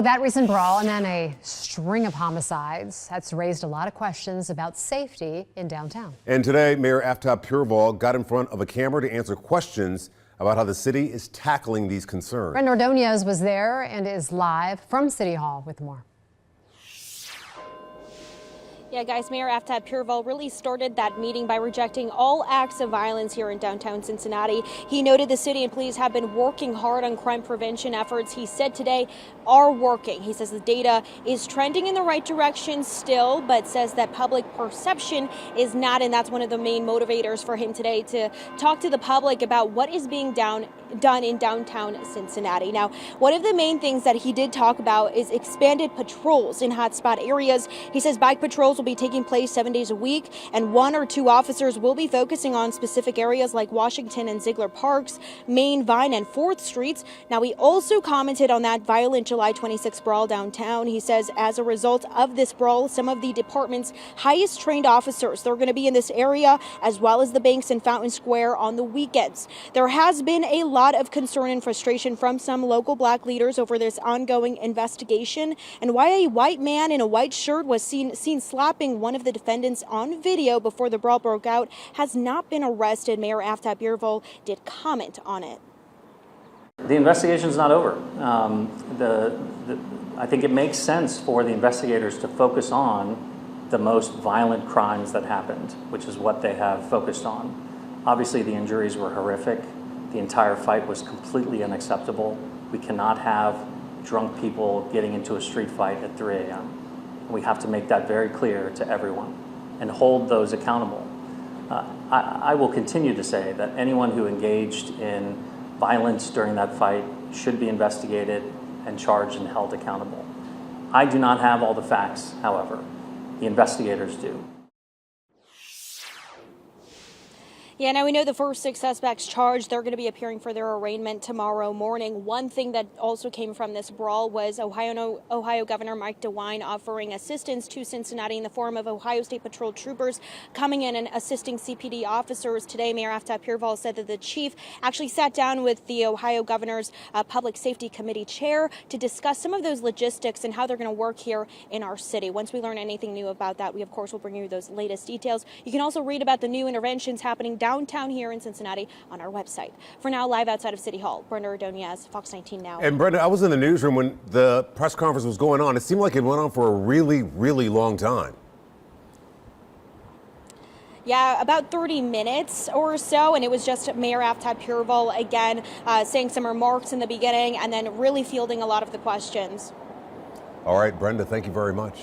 That recent brawl and then a string of homicides that's raised a lot of questions about safety in downtown. And today, Mayor Aftab Pureval got in front of a camera to answer questions about how the city is tackling these concerns. Brenda Ordonez was there and is live from City Hall with more. Yeah, guys, Mayor Aftab Pureval really started that meeting by rejecting all acts of violence here in downtown Cincinnati. He noted the city and police have been working hard on crime prevention efforts. He said today are working. He says the data is trending in the right direction still, but says that public perception is not, and that's one of the main motivators for him today to talk to the public about what is being done in downtown Cincinnati. Now, one of the main things that he did talk about is expanded patrols in hotspot areas. He says bike patrols will be taking place 7 days a week, and 1 or 2 officers will be focusing on specific areas like Washington and Ziegler Parks, Main, Vine, and 4th Streets. Now, he also commented on that violent July 26 brawl downtown. He says as a result of this brawl, some of the department's highest trained officers, they're going to be in this area, as well as the banks and Fountain Square on the weekends. There has been a lot of concern and frustration from some local black leaders over this ongoing investigation and why a white man in a white shirt was seen slapping one of the defendants on video before the brawl broke out has not been arrested. Mayor Aftab Pureval did comment on it. The investigation is not over. I think it makes sense for the investigators to focus on the most violent crimes that happened, which is what they have focused on. Obviously, the injuries were horrific. The entire fight was completely unacceptable. We cannot have drunk people getting into a street fight at 3 a.m. We have to make that very clear to everyone and hold those accountable. I will continue to say that anyone who engaged in violence during that fight should be investigated and charged and held accountable. I do not have all the facts, however. The investigators do. Yeah, now we know the first 6 suspects charged. They're going to be appearing for their arraignment tomorrow morning. One thing that also came from this brawl was Ohio Governor Mike DeWine offering assistance to Cincinnati in the form of Ohio State Patrol troopers coming in and assisting CPD officers. Today, Mayor Aftab Pureval said that the chief actually sat down with the Ohio Governor's Public Safety Committee chair to discuss some of those logistics and how they're going to work here in our city. Once we learn anything new about that, we, of course, will bring you those latest details. You can also read about the new interventions happening downtown here in Cincinnati on our website. For now, live outside of City Hall, Brenda Ordonez, Fox 19 Now. And Brenda, I was in the newsroom when the press conference was going on. It seemed like it went on for a really, really long time. Yeah, about 30 minutes or so, and it was just Mayor Aftab Pureval again saying some remarks in the beginning and then really fielding a lot of the questions. All right, Brenda, thank you very much.